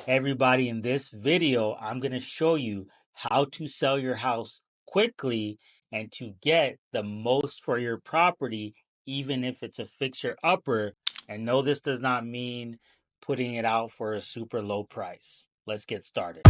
Everybody, in this video, I'm going to show you how to sell your house quickly and to get the most for your property, even if it's a fixer-upper. And no, this does not mean putting it out for a super low price. Let's get started.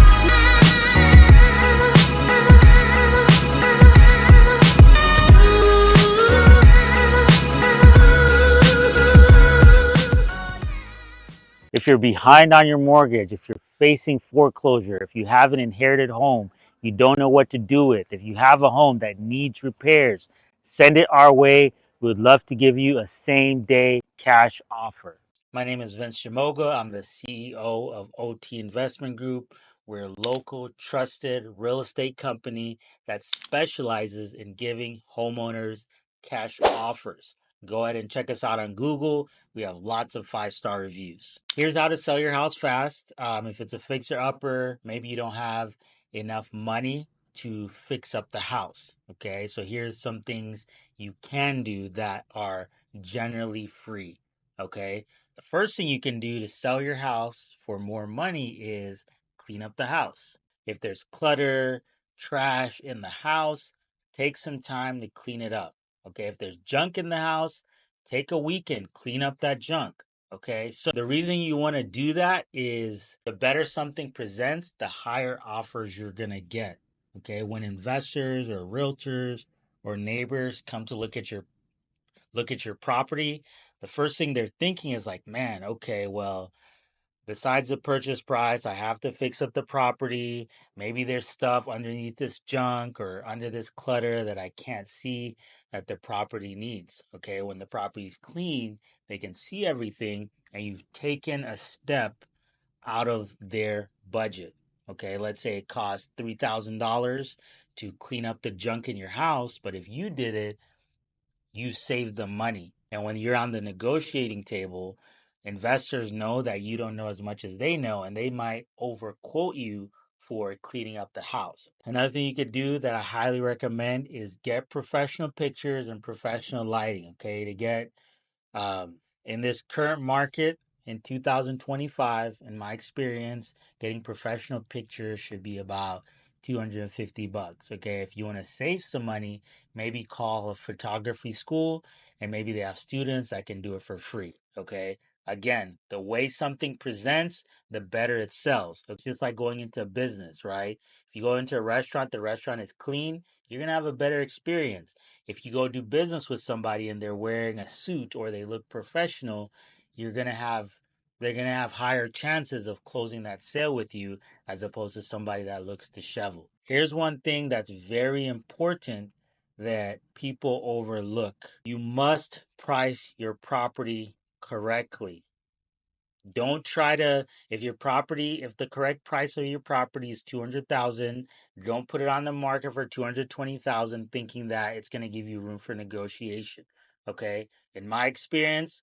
If you're behind on your mortgage, if you're facing foreclosure, if you have an inherited home, you don't know what to do with, if you have a home that needs repairs, send it our way. We would love to give you a same day cash offer. My name is Vince Shimoga. I'm the CEO of OT Investment Group. We're a local, trusted real estate company that specializes in giving homeowners cash offers. Go ahead and check us out on Google. We have lots of 5-star reviews. Here's how to sell your house fast. If it's a fixer upper, maybe you don't have enough money to fix up the house. Okay, so here's some things you can do that are generally free. Okay, the first thing you can do to sell your house for more money is clean up the house. If there's clutter, trash in the house, take some time to clean it up. Okay, if there's junk in the house, take a weekend, clean up that junk. Okay, so the reason you want to do that is the better something presents, the higher offers you're going to get. Okay, when investors or realtors or neighbors come to look at your property, the first thing they're thinking is like, man, okay, well, besides the purchase price, I have to fix up the property. Maybe there's stuff underneath this junk or under this clutter that I can't see that the property needs. Okay, when the property's clean, they can see everything, and you've taken a step out of their budget. Okay, let's say it costs $3,000 to clean up the junk in your house, but if you did it, you save the money. And when you're on the negotiating table, investors know that you don't know as much as they know, and they might overquote you for cleaning up the house. Another thing you could do that I highly recommend is get professional pictures and professional lighting, okay, to get in this current market in 2025, in my experience, getting professional pictures should be about $250. Okay, if you want to save some money, maybe call a photography school, and maybe they have students that can do it for free. Okay, again, the way something presents, the better it sells. It's just like going into a business, right? If you go into a restaurant, the restaurant is clean, you're gonna have a better experience. If you go do business with somebody and they're wearing a suit or they look professional, you're gonna have they're gonna have higher chances of closing that sale with you as opposed to somebody that looks disheveled. Here's one thing that's very important that people overlook. You must price your property correctly. Don't try to, if the correct price of your property is 200,000, don't put it on the market for 220,000 thinking that it's going to give you room for negotiation. Okay? In my experience,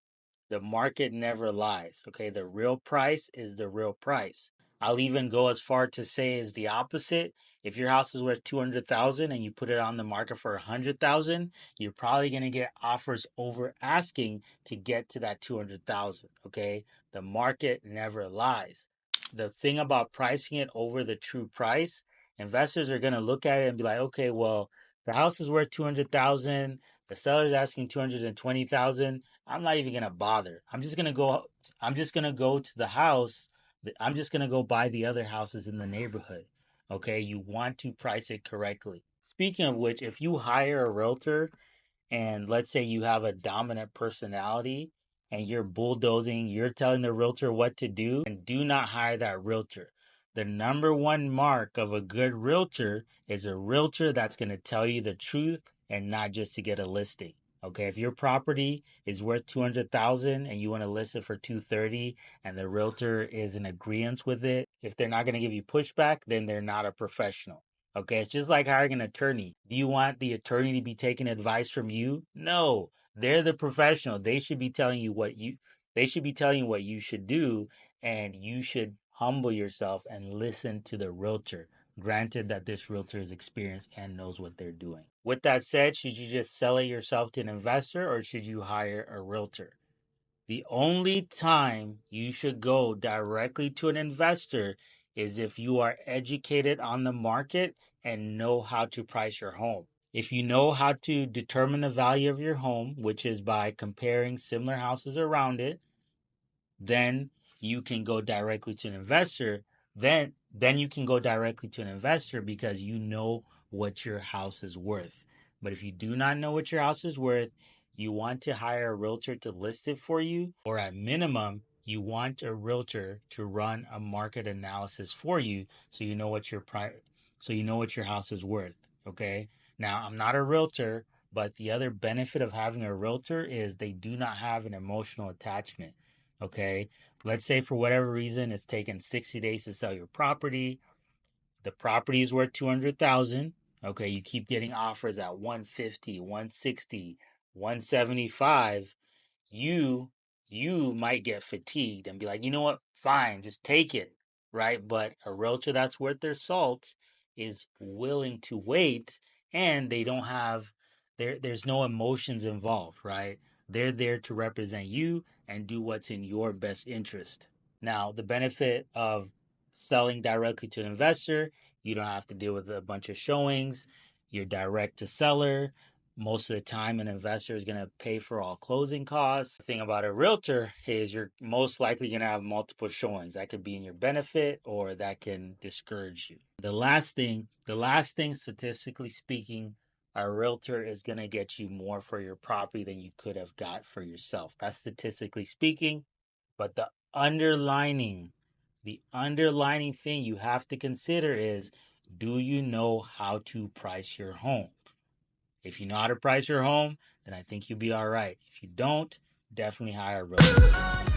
the market never lies. Okay? The real price is the real price. I'll even go as far to say is the opposite. If your house is worth 200,000 and you put it on the market for 100,000, you're probably going to get offers over asking to get to that 200,000, okay? The market never lies. The thing about pricing it over the true price, investors are going to look at it and be like, okay, well, the house is worth 200,000, the seller's asking 220,000. I'm not even going to bother. I'm just going to go to the house. I'm just going to go buy the other houses in the neighborhood. Okay, you want to price it correctly. Speaking of which, if you hire a realtor and let's say you have a dominant personality and you're bulldozing, you're telling the realtor what to do, and do not hire that realtor. The number one mark of a good realtor is a realtor that's going to tell you the truth and not just to get a listing. Okay, if your property is worth 200,000 and you want to list it for 230 and the realtor is in agreement with it, if they're not going to give you pushback, then they're not a professional. Okay, it's just like hiring an attorney. Do you want the attorney to be taking advice from you? No, they're the professional. They should be telling you what you should do, and you should humble yourself and listen to the realtor. Granted that this realtor is experienced and knows what they're doing. With that said, should you just sell it yourself to an investor or should you hire a realtor? The only time you should go directly to an investor is if you are educated on the market and know how to price your home. If you know how to determine the value of your home, which is by comparing similar houses around it, then you can go directly to an investor. Then you can go directly to an investor because you know what your house is worth. But if you do not know what your house is worth, you want to hire a realtor to list it for you, or at minimum, you want a realtor to run a market analysis for you so you know what your house is worth, okay? Now, I'm not a realtor, but the other benefit of having a realtor is they do not have an emotional attachment. Okay. Let's say for whatever reason it's taken 60 days to sell your property. The property is worth 200,000. Okay, you keep getting offers at 150, 160, 175. You you might get fatigued and be like, you know what? Fine, just take it, right? But a realtor that's worth their salt is willing to wait, and they don't have there's no emotions involved, right? They're there to represent you and do what's in your best interest. Now, the benefit of selling directly to an investor, you don't have to deal with a bunch of showings. You're direct to seller. Most of the time, an investor is going to pay for all closing costs. The thing about a realtor is you're most likely going to have multiple showings. That could be in your benefit or that can discourage you. The last thing, statistically speaking, a realtor is going to get you more for your property than you could have got for yourself. That's statistically speaking. But the underlining thing you have to consider is, do you know how to price your home? If you know how to price your home, then I think you'll be all right. If you don't, definitely hire a realtor.